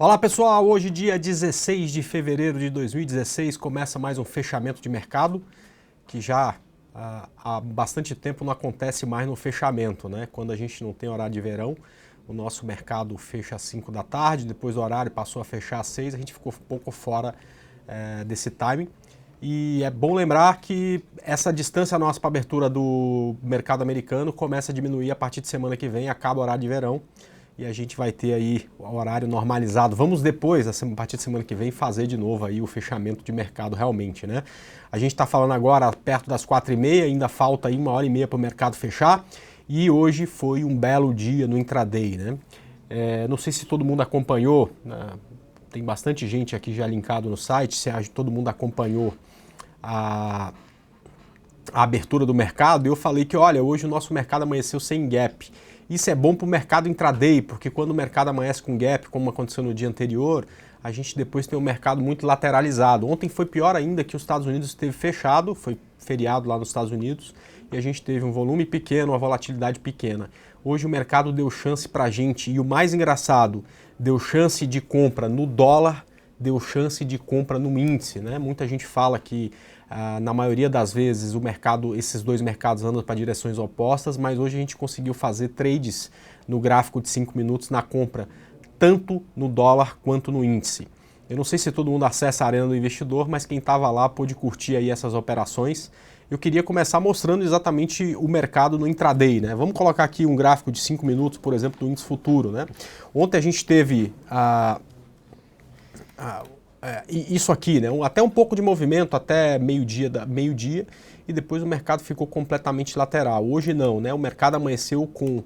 Olá pessoal, hoje dia 16 de fevereiro de 2016 começa mais um fechamento de mercado que já há bastante tempo não acontece mais no fechamento, né? Quando a gente não tem horário de verão, o nosso mercado fecha às 5 da tarde, depois o horário passou a fechar às 6, a gente ficou um pouco fora desse timing. E é bom lembrar que essa distância nossa para a abertura do mercado americano começa a diminuir a partir de semana que vem, acaba o horário de verão. E a gente vai ter aí o horário normalizado. Vamos depois, a partir de semana que vem, fazer de novo aí o fechamento de mercado realmente, né? A gente está falando agora perto das 4h30, ainda falta aí 1h30 para o mercado fechar. E hoje foi um belo dia no intraday, né? Não sei se todo mundo acompanhou, né? Tem bastante gente aqui já linkado no site, se todo mundo acompanhou a abertura do mercado. Eu falei que, olha, hoje o nosso mercado amanheceu sem gap. Isso é bom para o mercado intraday, porque quando o mercado amanhece com gap, como aconteceu no dia anterior, a gente depois tem um mercado muito lateralizado. Ontem foi pior ainda, que os Estados Unidos esteve fechado, foi feriado lá nos Estados Unidos, e a gente teve um volume pequeno, uma volatilidade pequena. Hoje o mercado deu chance para a gente, e o mais engraçado, deu chance de compra no dólar, deu chance de compra no índice, né? Muita gente fala que na maioria das vezes esses dois mercados andam para direções opostas, mas hoje a gente conseguiu fazer trades no gráfico de 5 minutos na compra, tanto no dólar quanto no índice. Eu não sei se todo mundo acessa a Arena do Investidor, mas quem estava lá pôde curtir aí essas operações. Eu queria começar mostrando exatamente o mercado no intraday, né? Vamos colocar aqui um gráfico de 5 minutos, por exemplo, do índice futuro, né? Ontem a gente teve isso aqui, né? Até um pouco de movimento até meio-dia, e depois o mercado ficou completamente lateral. Hoje não, né? O mercado amanheceu com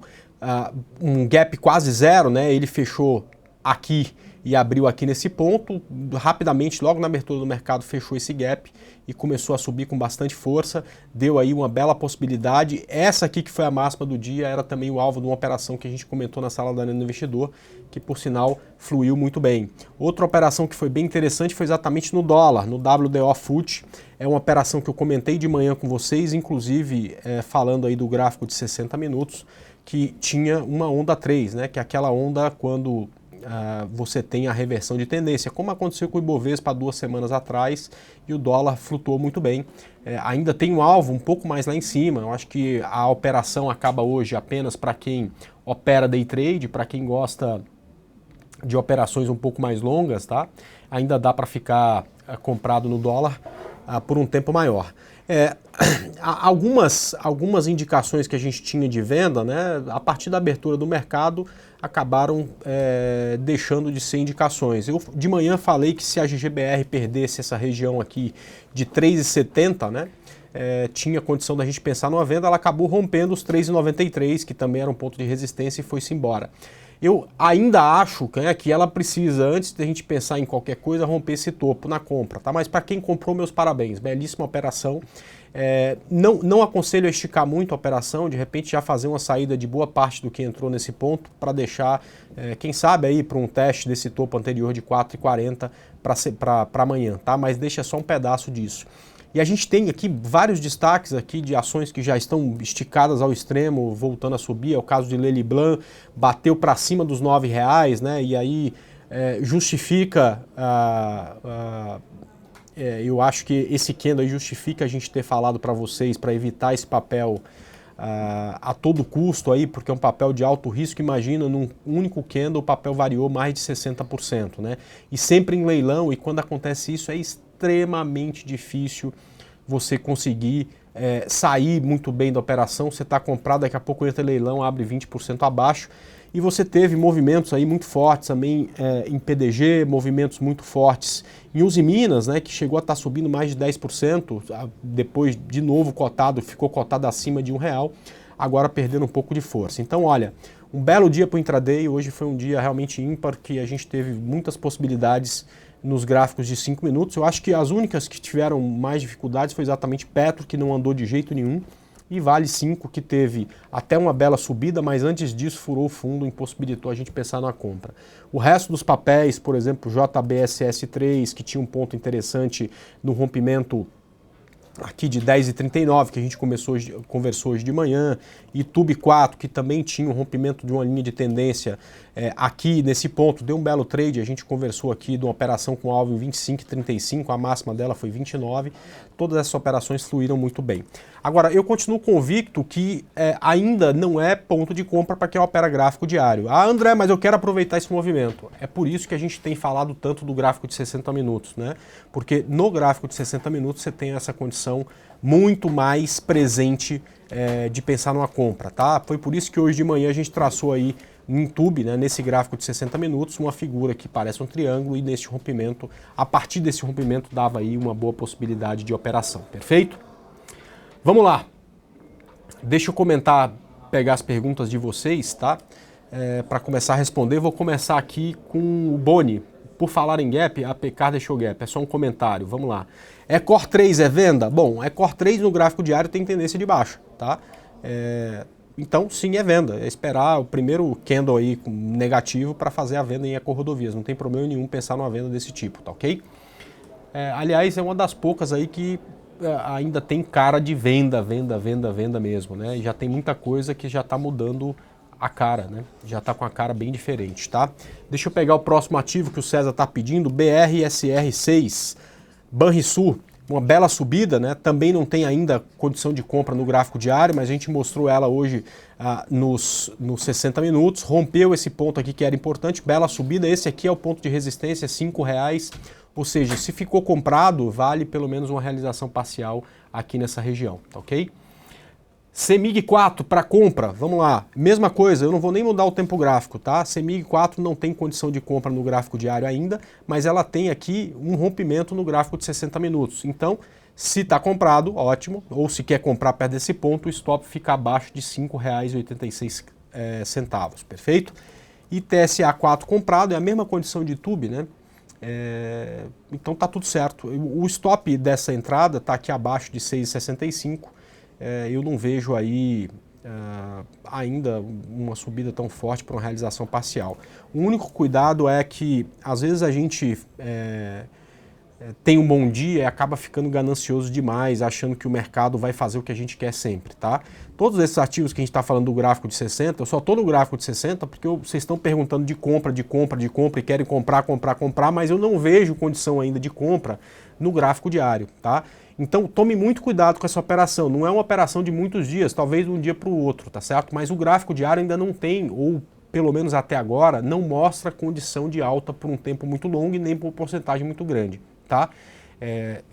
um gap quase zero, né? Ele fechou aqui e abriu aqui nesse ponto, rapidamente, logo na abertura do mercado, fechou esse gap e começou a subir com bastante força, deu aí uma bela possibilidade. Essa aqui que foi a máxima do dia era também o alvo de uma operação que a gente comentou na sala da Arena do Investidor, que por sinal fluiu muito bem. Outra operação que foi bem interessante foi exatamente no dólar, no WDO FUT. É uma operação que eu comentei de manhã com vocês, inclusive falando aí do gráfico de 60 minutos, que tinha uma onda 3, né? Que é aquela onda quando você tem a reversão de tendência, como aconteceu com o Ibovespa há 2 semanas atrás, e o dólar flutuou muito bem. Ainda tem um alvo um pouco mais lá em cima. Eu acho que a operação acaba hoje apenas para quem opera day trade, para quem gosta de operações um pouco mais longas, tá? Ainda dá para ficar comprado no dólar por um tempo maior. Algumas indicações que a gente tinha de venda, né, a partir da abertura do mercado, acabaram deixando de ser indicações. Eu de manhã falei que se a GGBR perdesse essa região aqui de 3,70, né, tinha condição da gente pensar numa venda. Ela acabou rompendo os 3,93, que também era um ponto de resistência, e foi-se embora. Eu ainda acho que ela precisa, antes de a gente pensar em qualquer coisa, romper esse topo na compra, tá? Mas para quem comprou, meus parabéns, belíssima operação. Não aconselho a esticar muito a operação, de repente já fazer uma saída de boa parte do que entrou nesse ponto, para deixar, quem sabe aí para um teste desse topo anterior de 4,40 para amanhã, tá? Mas deixa só um pedaço disso. E a gente tem aqui vários destaques aqui de ações que já estão esticadas ao extremo, voltando a subir. É o caso de Lely Blanc, bateu para cima dos R$9, né? E aí justifica, eu acho que esse candle aí justifica a gente ter falado para vocês, para evitar esse papel a todo custo aí, porque é um papel de alto risco. Imagina, num único candle o papel variou mais de 60%, né? E sempre em leilão, e quando acontece isso é extremamente difícil você conseguir sair muito bem da operação. Você está comprado, daqui a pouco entra leilão, abre 20% abaixo, e você teve movimentos aí muito fortes também em PDG, movimentos muito fortes em Uzi Minas, né, que chegou a estar subindo mais de 10%, depois de novo ficou cotado acima de R$1, agora perdendo um pouco de força. Então, olha, um belo dia para o intraday. Hoje foi um dia realmente ímpar, que a gente teve muitas possibilidades nos gráficos de 5 minutos. Eu acho que as únicas que tiveram mais dificuldades foi exatamente Petro, que não andou de jeito nenhum, e Vale 5, que teve até uma bela subida, mas antes disso furou o fundo, impossibilitou a gente pensar na compra. O resto dos papéis, por exemplo, JBSS3, que tinha um ponto interessante no rompimento aqui de 10,39 que a gente conversou hoje de manhã, YouTube 4 que também tinha um rompimento de uma linha de tendência aqui nesse ponto, deu um belo trade, a gente conversou aqui de uma operação com alvo em 25,35, a máxima dela foi 29, todas essas operações fluíram muito bem. Agora, eu continuo convicto que ainda não é ponto de compra para quem opera gráfico diário. Ah, André, mas eu quero aproveitar esse movimento. É por isso que a gente tem falado tanto do gráfico de 60 minutos, né? Porque no gráfico de 60 minutos você tem essa condição muito mais presente de pensar numa compra, tá? Foi por isso que hoje de manhã a gente traçou aí no YouTube, né, nesse gráfico de 60 minutos, uma figura que parece um triângulo e nesse rompimento, a partir desse rompimento dava aí uma boa possibilidade de operação, perfeito? Vamos lá, deixa eu pegar as perguntas de vocês, tá? Para começar a responder, vou começar aqui com o Boni. Por falar em gap, a PK deixou gap, é só um comentário, vamos lá. Core 3 é venda? Bom, Core 3 no gráfico diário tem tendência de baixa, tá? Então, sim, é venda. É esperar o primeiro candle aí negativo para fazer a venda em Ecorodovias. Não tem problema nenhum pensar numa venda desse tipo, tá ok? Aliás, é uma das poucas aí que ainda tem cara de venda mesmo, né? E já tem muita coisa que já está mudando a cara, né? Já está com a cara bem diferente, tá? Deixa eu pegar o próximo ativo que o César está pedindo, BRSR6, Banrisul. Uma bela subida, né? Também não tem ainda condição de compra no gráfico diário, mas a gente mostrou ela hoje nos 60 minutos, rompeu esse ponto aqui que era importante, bela subida, esse aqui é o ponto de resistência, R$5, ou seja, se ficou comprado, vale pelo menos uma realização parcial aqui nessa região, tá ok? CEMIG 4 para compra, vamos lá, mesma coisa, eu não vou nem mudar o tempo gráfico, tá? CEMIG 4 não tem condição de compra no gráfico diário ainda, mas ela tem aqui um rompimento no gráfico de 60 minutos. Então, se está comprado, ótimo, ou se quer comprar perto desse ponto, o stop fica abaixo de R$5,86, perfeito? E TSA 4 comprado, é a mesma condição de YouTube, né? Então tá tudo certo. O stop dessa entrada está aqui abaixo de 6,65. Eu não vejo aí ainda uma subida tão forte para uma realização parcial. O único cuidado é que às vezes a gente tem um bom dia e acaba ficando ganancioso demais, achando que o mercado vai fazer o que a gente quer sempre, tá? Todos esses ativos que a gente está falando do gráfico de 60, eu só estou no gráfico de 60 porque vocês estão perguntando de compra e querem comprar, mas eu não vejo condição ainda de compra no gráfico diário, tá? Então tome muito cuidado com essa operação, não é uma operação de muitos dias, talvez de um dia para o outro, tá certo? Mas o gráfico diário ainda não tem, ou pelo menos até agora, não mostra condição de alta por um tempo muito longo e nem por porcentagem muito grande, tá?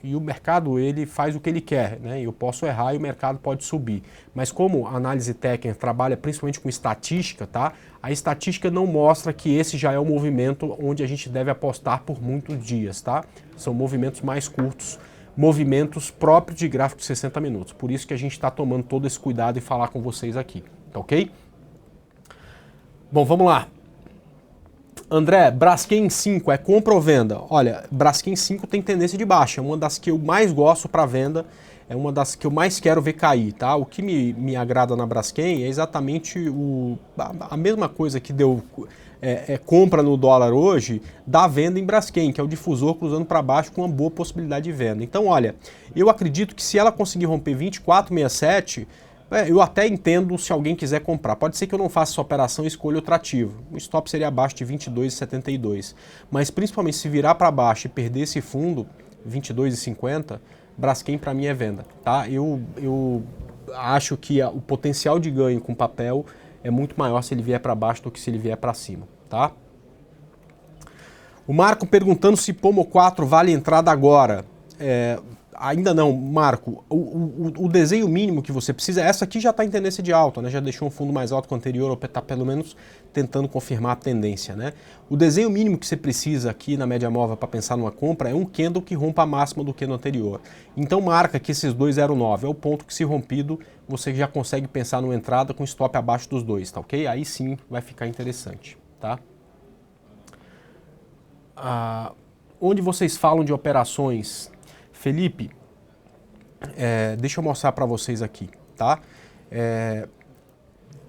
E o mercado ele faz o que ele quer, né? Eu posso errar e o mercado pode subir. Mas como a análise técnica trabalha principalmente com estatística, tá? A estatística não mostra que esse já é o movimento onde a gente deve apostar por muitos dias, tá? São movimentos mais curtos, movimentos próprios de gráfico de 60 minutos. Por isso que a gente está tomando todo esse cuidado e falar com vocês aqui, tá ok? Bom, vamos lá. André, Braskem 5 é compra ou venda? Olha, Braskem 5 tem tendência de baixa, é uma das que eu mais gosto para venda, é uma das que eu mais quero ver cair, tá? O que me agrada na Braskem é exatamente a mesma coisa que deu compra no dólar hoje, dá venda em Braskem, que é o difusor cruzando para baixo com uma boa possibilidade de venda. Então, olha, eu acredito que se ela conseguir romper 24,67, eu até entendo se alguém quiser comprar. Pode ser que eu não faça essa operação e escolha outro ativo. O stop seria abaixo de 22,72. Mas principalmente se virar para baixo e perder esse fundo, 22,50, Braskem para mim é venda, tá? Eu acho que o potencial de ganho com papel é muito maior se ele vier para baixo do que se ele vier para cima, tá? O Marco perguntando se Pomo 4 vale entrada agora. Ainda não, Marco. O desenho mínimo que você precisa, essa aqui já está em tendência de alta, né? Já deixou um fundo mais alto que o anterior, ou está pelo menos tentando confirmar a tendência, né? O desenho mínimo que você precisa aqui na média móvel para pensar numa compra é um candle que rompa a máxima do candle anterior. Então marca que esses 2,09 é o ponto que, se rompido, você já consegue pensar numa entrada com stop abaixo dos dois, tá ok? Aí sim vai ficar interessante, tá? Onde vocês falam de operações, Felipe, deixa eu mostrar para vocês aqui, tá?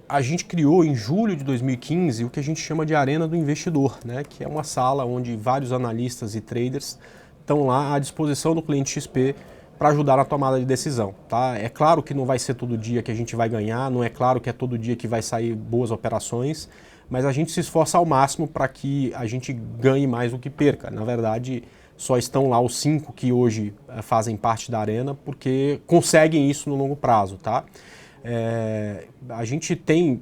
A gente criou em julho de 2015 o que a gente chama de Arena do Investidor, né? Que é uma sala onde vários analistas e traders estão lá à disposição do cliente XP para ajudar na tomada de decisão, tá? É claro que não vai ser todo dia que a gente vai ganhar, não é claro que é todo dia que vai sair boas operações, mas a gente se esforça ao máximo para que a gente ganhe mais do que perca. Na verdade, só estão lá os 5 que hoje fazem parte da Arena porque conseguem isso no longo prazo, tá? A gente tem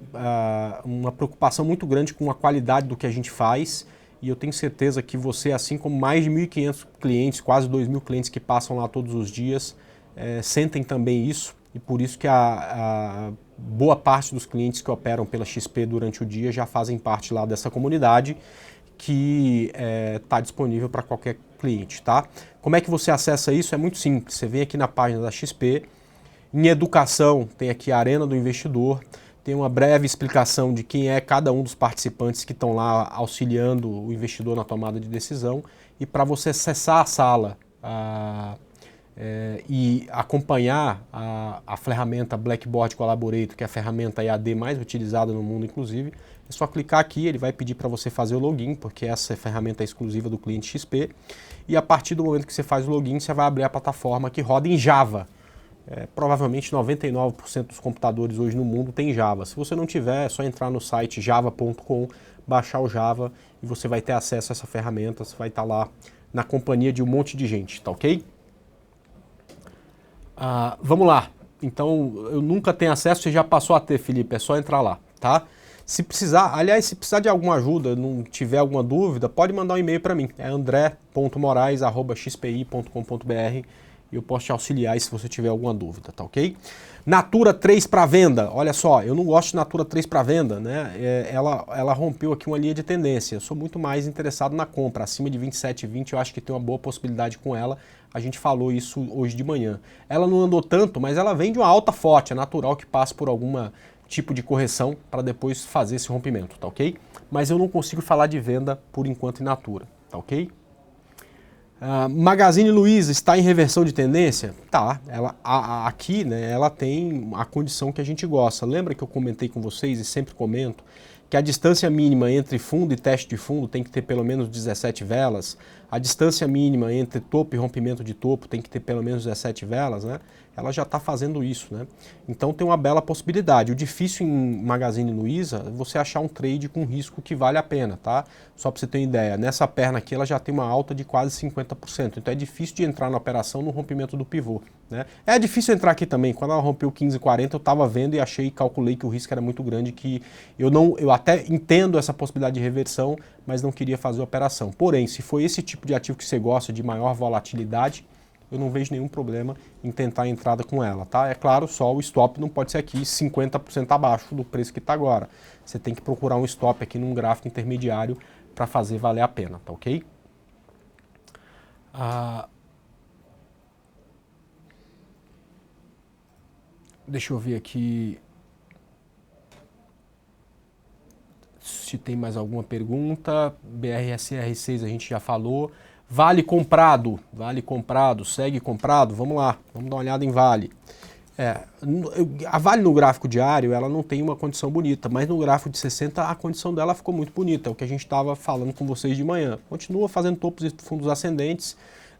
uma preocupação muito grande com a qualidade do que a gente faz e eu tenho certeza que você, assim como mais de 1.500 clientes, quase 2.000 clientes que passam lá todos os dias, sentem também isso e por isso que a boa parte dos clientes que operam pela XP durante o dia já fazem parte lá dessa comunidade que está disponível para qualquer cliente, tá? Como é que você acessa isso? É muito simples, você vem aqui na página da XP, em educação tem aqui a Arena do Investidor, tem uma breve explicação de quem é cada um dos participantes que estão lá auxiliando o investidor na tomada de decisão e para você acessar a sala e acompanhar a ferramenta Blackboard Collaborator, que é a ferramenta EAD mais utilizada no mundo inclusive, é só clicar aqui, ele vai pedir para você fazer o login, porque essa ferramenta é exclusiva do cliente XP e a partir do momento que você faz o login, você vai abrir a plataforma que roda em Java. Provavelmente 99% dos computadores hoje no mundo tem Java. Se você não tiver, é só entrar no site java.com, baixar o Java e você vai ter acesso a essa ferramenta, você vai estar lá na companhia de um monte de gente, tá ok? Vamos lá. Então, eu nunca tenho acesso, você já passou a ter, Felipe, é só entrar lá, tá? Se precisar, aliás, se precisar de alguma ajuda, não tiver alguma dúvida, pode mandar um e-mail para mim, é andré.morais@xpi.com.br e eu posso te auxiliar se você tiver alguma dúvida, tá ok? Natura 3 para venda, olha só, eu não gosto de Natura 3 para venda, né? Ela rompeu aqui uma linha de tendência, eu sou muito mais interessado na compra, acima de 27,20 eu acho que tem uma boa possibilidade com ela, a gente falou isso hoje de manhã. Ela não andou tanto, mas ela vem de uma alta forte, é natural que passe por alguma tipo de correção para depois fazer esse rompimento, tá ok? Mas eu não consigo falar de venda por enquanto em Natura, tá ok? Magazine Luiza está em reversão de tendência? Tá, aqui né, ela tem a condição que a gente gosta. Lembra que eu comentei com vocês e sempre comento que a distância mínima entre fundo e teste de fundo tem que ter pelo menos 17 velas, a distância mínima entre topo e rompimento de topo tem que ter pelo menos 17 velas, né? Ela já está fazendo isso, né? Então tem uma bela possibilidade. O difícil em Magazine Luiza é você achar um trade com risco que vale a pena, tá? Só para você ter uma ideia, nessa perna aqui ela já tem uma alta de quase 50%, então é difícil de entrar na operação no rompimento do pivô, né? É difícil entrar aqui também, quando ela rompeu 15,40 eu estava vendo e calculei que o risco era muito grande, que eu até entendo essa possibilidade de reversão, mas não queria fazer a operação. Porém, se for esse tipo de ativo que você gosta, de maior volatilidade, eu não vejo nenhum problema em tentar a entrada com ela, tá? É claro, só o stop não pode ser aqui 50% abaixo do preço que está agora. Você tem que procurar um stop aqui num gráfico intermediário para fazer valer a pena, tá ok? Deixa eu ver aqui se tem mais alguma pergunta. BRSR6 a gente já falou. Vale comprado, segue comprado, vamos lá, vamos dar uma olhada em Vale. A Vale no gráfico diário, ela não tem uma condição bonita, mas no gráfico de 60 a condição dela ficou muito bonita, é o que a gente estava falando com vocês de manhã. Continua fazendo topos e fundos ascendentes,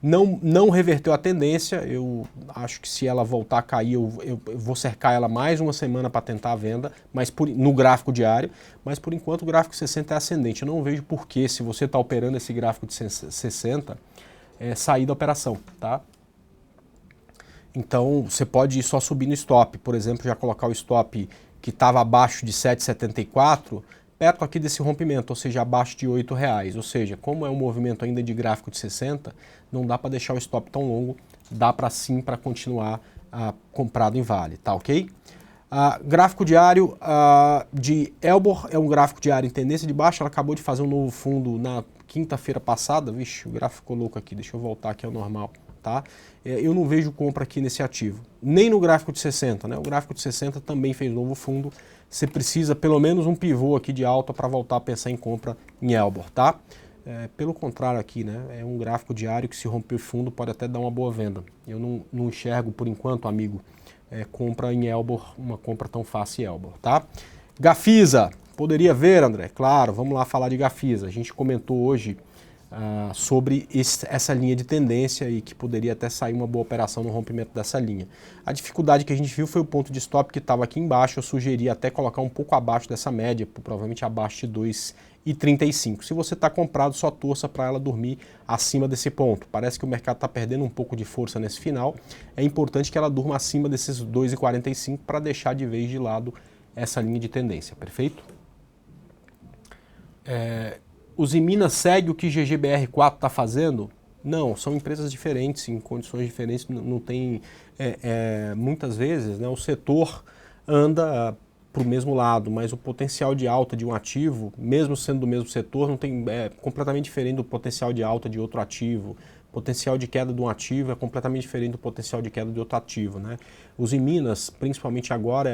não reverteu a tendência, eu acho que se ela voltar a cair, eu vou cercar ela mais uma semana para tentar a venda, mas no gráfico diário, mas por enquanto o gráfico 60 é ascendente. Eu não vejo por que, se você está operando esse gráfico de 60, sair da operação, tá? Então você pode ir só subir no stop, por exemplo, já colocar o stop que estava abaixo de 7,74, perto aqui desse rompimento, ou seja, abaixo de R$8. Ou seja, como é um movimento ainda de gráfico de 60, não dá para deixar o stop tão longo, dá para sim para continuar comprado em Vale, tá ok? Gráfico diário de Elbor é um gráfico diário em tendência de baixa, ela acabou de fazer um novo fundo na quinta-feira passada, vixe, o gráfico ficou louco aqui, deixa eu voltar aqui ao normal, tá? Eu não vejo compra aqui nesse ativo, nem no gráfico de 60, né? O gráfico de 60 também fez novo fundo, você precisa pelo menos um pivô aqui de alta para voltar a pensar em compra em Elbor, tá? Pelo contrário aqui, né? É um gráfico diário que se romper fundo pode até dar uma boa venda. Eu não enxergo por enquanto, amigo, compra em Elbor, uma compra tão fácil em Elbor, tá? Gafisa, poderia ver, André? Claro, vamos lá falar de Gafisa. A gente comentou hoje sobre essa linha de tendência e que poderia até sair uma boa operação no rompimento dessa linha. A dificuldade que a gente viu foi o ponto de stop que estava aqui embaixo. Eu sugeri até colocar um pouco abaixo dessa média, provavelmente abaixo de 2,35. Se você está comprado, só torça para ela dormir acima desse ponto. Parece que o mercado está perdendo um pouco de força nesse final. É importante que ela durma acima desses 2,45 para deixar de vez de lado essa linha de tendência, perfeito? Os Minas segue o que GGBR4 está fazendo? Não, são empresas diferentes, em condições diferentes, não tem... muitas vezes, né, o setor anda para o mesmo lado, mas o potencial de alta de um ativo, mesmo sendo do mesmo setor, não tem, é completamente diferente do potencial de alta de outro ativo. O potencial de queda de um ativo é completamente diferente do potencial de queda de outro ativo, né? Os Minas, principalmente agora,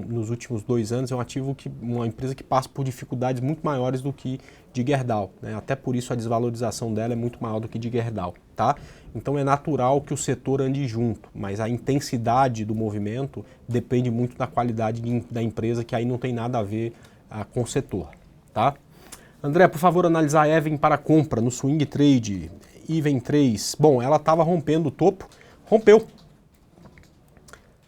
nos últimos 2 anos, é um ativo uma empresa que passa por dificuldades muito maiores do que de Gerdau, né? Até por isso a desvalorização dela é muito maior do que de Gerdau, tá? Então é natural que o setor ande junto, mas a intensidade do movimento depende muito da qualidade da empresa, que aí não tem nada a ver com o setor, tá? André, por favor, analisar a Even para compra no swing trade. Even 3, bom, ela estava rompendo o topo, rompeu.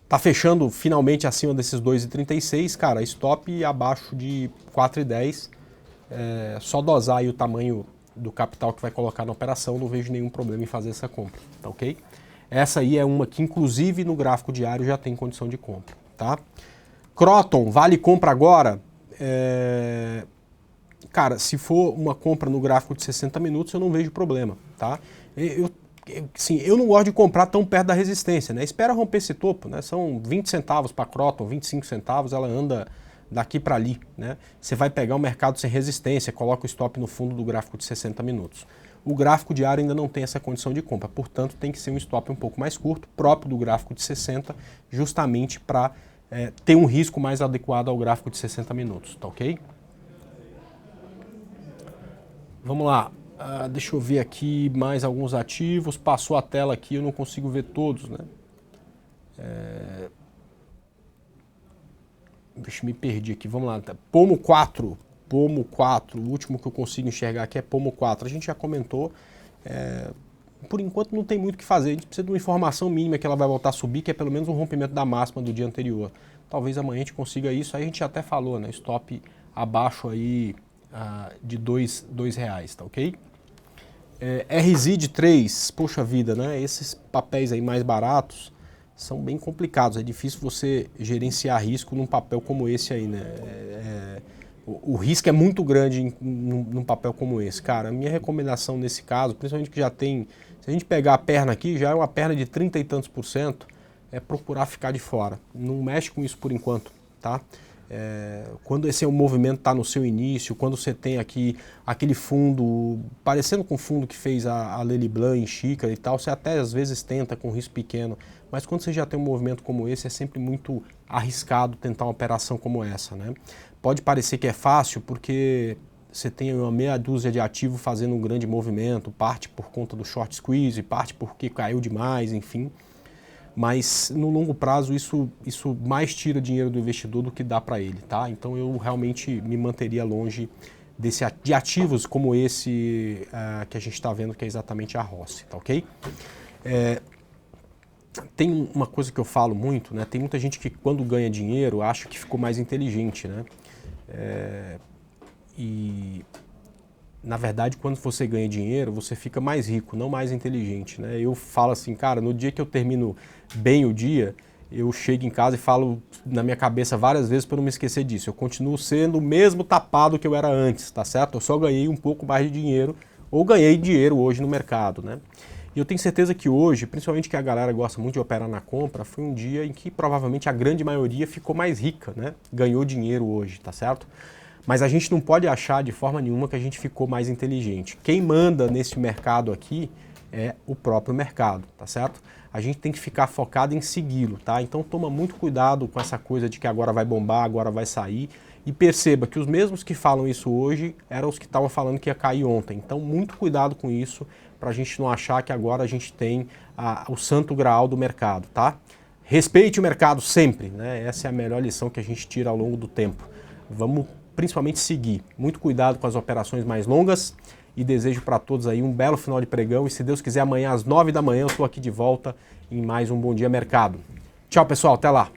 Tá fechando finalmente acima desses 2,36, cara, stop abaixo de 4,10. Só dosar aí o tamanho do capital que vai colocar na operação, não vejo nenhum problema em fazer essa compra, tá ok? Essa aí é uma que inclusive no gráfico diário já tem condição de compra, tá? Croton, vale compra agora? Cara, se for uma compra no gráfico de 60 minutos, eu não vejo problema, tá? Eu não gosto de comprar tão perto da resistência, né? Espera romper esse topo, né? São 20 centavos para Croton, 25 centavos, ela anda daqui para ali, né? Você vai pegar um mercado sem resistência, coloca o stop no fundo do gráfico de 60 minutos. O gráfico diário ainda não tem essa condição de compra, portanto tem que ser um stop um pouco mais curto, próprio do gráfico de 60, justamente para ter um risco mais adequado ao gráfico de 60 minutos, tá ok? Vamos lá, deixa eu ver aqui mais alguns ativos, passou a tela aqui, eu não consigo ver todos, né? Deixa eu me perdi aqui, vamos lá. Pomo 4, o último que eu consigo enxergar aqui é Pomo 4. A gente já comentou, por enquanto não tem muito o que fazer, a gente precisa de uma informação mínima que ela vai voltar a subir, que é pelo menos um rompimento da máxima do dia anterior. Talvez amanhã a gente consiga isso, aí a gente até falou, né? Stop abaixo aí de R$2, tá ok? RZID 3, poxa vida, né? Esses papéis aí mais baratos são bem complicados, é difícil você gerenciar risco num papel como esse aí, né? O risco é muito grande num papel como esse. Cara, a minha recomendação nesse caso, principalmente que já tem, se a gente pegar a perna aqui, já é uma perna de 30 e tantos %, é procurar ficar de fora. Não mexe com isso por enquanto, tá? Quando esse movimento está no seu início, quando você tem aqui aquele fundo, parecendo com o fundo que fez a Lely Blanc em xícara e tal, você até às vezes tenta com risco pequeno, mas quando você já tem um movimento como esse, é sempre muito arriscado tentar uma operação como essa, né? Pode parecer que é fácil porque você tem uma meia dúzia de ativos fazendo um grande movimento, parte por conta do short squeeze, parte porque caiu demais, enfim. Mas no longo prazo isso mais tira dinheiro do investidor do que dá para ele, tá? Então eu realmente me manteria longe de ativos como esse que a gente está vendo, que é exatamente a Rossi, tá ok? Tem uma coisa que eu falo muito, né? Tem muita gente que quando ganha dinheiro acha que ficou mais inteligente, né? E na verdade, quando você ganha dinheiro, você fica mais rico, não mais inteligente, né? Eu falo assim, cara, no dia que eu termino bem o dia, eu chego em casa e falo na minha cabeça várias vezes para não me esquecer disso. Eu continuo sendo o mesmo tapado que eu era antes, tá certo? Eu só ganhei um pouco mais de dinheiro, ou ganhei dinheiro hoje no mercado, né? E eu tenho certeza que hoje, principalmente que a galera gosta muito de operar na compra, foi um dia em que provavelmente a grande maioria ficou mais rica, né? Ganhou dinheiro hoje, tá certo? Mas a gente não pode achar de forma nenhuma que a gente ficou mais inteligente. Quem manda nesse mercado aqui é o próprio mercado, tá certo? A gente tem que ficar focado em segui-lo, tá? Então toma muito cuidado com essa coisa de que agora vai bombar, agora vai sair. E perceba que os mesmos que falam isso hoje eram os que estavam falando que ia cair ontem. Então muito cuidado com isso, para a gente não achar que agora a gente tem o santo graal do mercado, tá? Respeite o mercado sempre, né? Essa é a melhor lição que a gente tira ao longo do tempo. Vamos principalmente seguir. Muito cuidado com as operações mais longas e desejo para todos aí um belo final de pregão e se Deus quiser amanhã às 9 da manhã eu estou aqui de volta em mais um Bom Dia Mercado. Tchau pessoal, até lá!